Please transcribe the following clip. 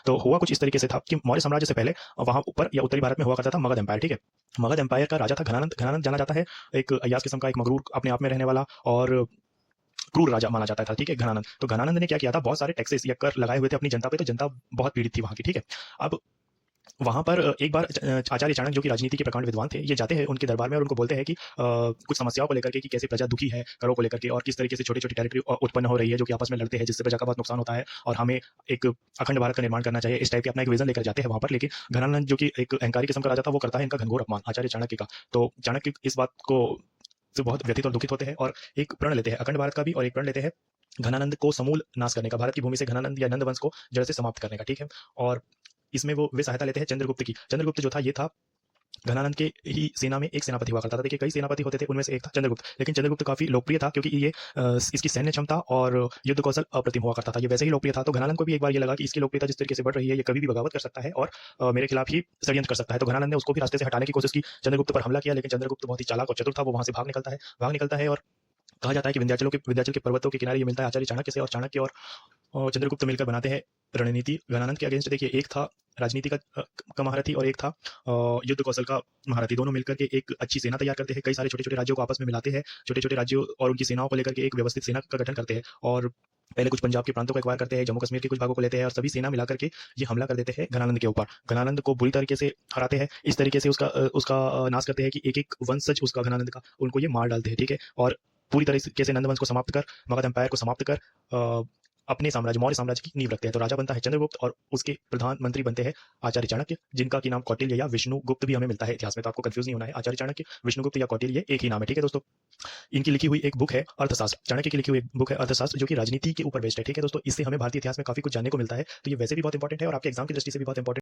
तो हुआ कुछ इस तरीके से था कि मौर्य साम्राज्य से पहले वहाँ ऊपर या उत्तरी भारत में हुआ करता था मगध एम्पायर, ठीक है। मगध एम्पायर का राजा था घनानंद। घनानंद जाना जाता है एक अय्याज किस्म का, एक मगरूर अपने आप में रहने वाला और क्रूर राजा माना जाता था, ठीक है, घनानंद। तो घनानंद ने क्या किया था, बहुत सारे टैक्सेस या कर लगाए हुए थे अपनी जनता पे, तो जनता बहुत पीड़ित थी वहाँ की, ठीक है। अब वहां पर एक बार आचार्य चाणक्य जो कि राजनीति के प्रकांड विद्वान थे, ये जाते हैं उनके दरबार में और उनको बोलते हैं कि कुछ समस्याओं को लेकर के, कि कैसे प्रजा दुखी है करों को लेकर के, और किस तरीके से छोटी छोटी टेरिटरी उत्पन्न हो रही है जो कि आपस में लड़ते हैं, जिससे प्रजा का बहुत नुकसान होता है, और हमें एक अखंड भारत का निर्माण करना चाहिए। इस टाइप के अपना एक विजन लेकर जाते हैं वहां पर। लेकिन घनानंद जो कि एक अहंकारी किस्म का राजा था, वो करता है इनका घनघोर अपमान आचार्य चाणक्य का। तो चाणक्य इस बात को से बहुत व्यथित और दुखित होते हैं और एक प्रण लेते हैं अखंड भारत का भी, और एक प्रण लेते हैं घनानंद को समूल नाश करने का, भारत की भूमि से घनानंद या नंद वंश को जड़ से समाप्त करने का, ठीक है। और इसमें वो वे सहायता लेते हैं चंद्रगुप्त की। चंद्रगुप्त जो था, ये था घनानंद के ही सेना में एक सेनापति हुआ करता था। देखिए कई सेनापति होते थे, उनमें से एक था चंद्रगुप्त, लेकिन चंद्रगुप्त काफी लोकप्रिय था क्योंकि ये इसकी सैन्य क्षमता और युद्ध कौशल अप्रतिम हुआ करता था। ये वैसे ही लोकप्रिय था, तो घनानंद को भी एक बार ये लगा कि इसकी लोकप्रियता जिस तरीके से बढ़ रही है, ये कभी भी बगावत कर सकता है और मेरे खिलाफ ही षड्यंत्र कर सकता है। तो घनानंद ने उसको भी रास्ते से हटाने की कोशिश की, चंद्रगुप्त पर हमला किया, लेकिन चंद्रगुप्त बहुत ही चालाक और चतुर था। वो वहां से भाग निकलता है और कहा जाता है कि विंध्याचल के पर्वतों के किनारे ये मिलता है आचार्य चाणक्य से, और चाणक्य और चंद्रगुप्त मिलकर बनाते हैं रणनीति घनानंद के अगेंस्ट। देखिए एक था राजनीति का महारथी और एक था युद्ध कौशल का महारथी। दोनों मिलकर के एक अच्छी सेना तैयार करते हैं, कई सारे छोटे छोटे राज्यों को आपस में मिलाते हैं, छोटे छोटे राज्यों और उनकी सेनाओं को लेकर के एक व्यवस्थित सेना का गठन करते हैं, और पहले कुछ पंजाब के प्रांतों को एक्वायर करते हैं, जम्मू कश्मीर के कुछ भागों को लेते हैं, और सभी सेना मिलाकर के ये हमला कर देते हैं घनानंद के ऊपर। घनानंद को बुरी तरीके से हराते हैं, इस तरीके से उसका नाश करते हैं कि एक एक वंशज उसका घनानंद का उनको ये मार डालते हैं, ठीक है। और पूरी तरीके से नंदवंश को समाप्त कर, मगध एम्पायर को समाप्त कर अपने साम्राज्य मौर्य साम्राज्य की नींव रखते हैं। तो राजा बनता है चंद्रगुप्त और उसके प्रधानमंत्री बनते हैं आचार्य चाणक्य, जिनका की नाम कौटिल्य या विष्णुगुप्त भी हमें मिलता है इतिहास में। तो आपको कंफ्यूज नहीं होना है, आचार्य चाणक्य, विष्णुगुप्त या कौटिल्य एक ही नाम है, ठीक है दोस्तों। इनकी लिखी हुई एक बुक है अर्थशास्त्र, चाणक्य की लिखी हुई एक बुक है अर्थशास्त्र, जो कि राजनीति के ऊपर बेस्ड है, ठीक है दोस्तों। इससे हमें भारतीय इतिहास में काफी कुछ जानने को मिलता है। तो ये वैसे भी बहुत इंपॉर्टेंट है और आपके एग्जाम की दृष्टि से भी बहुत इंपॉर्टेंट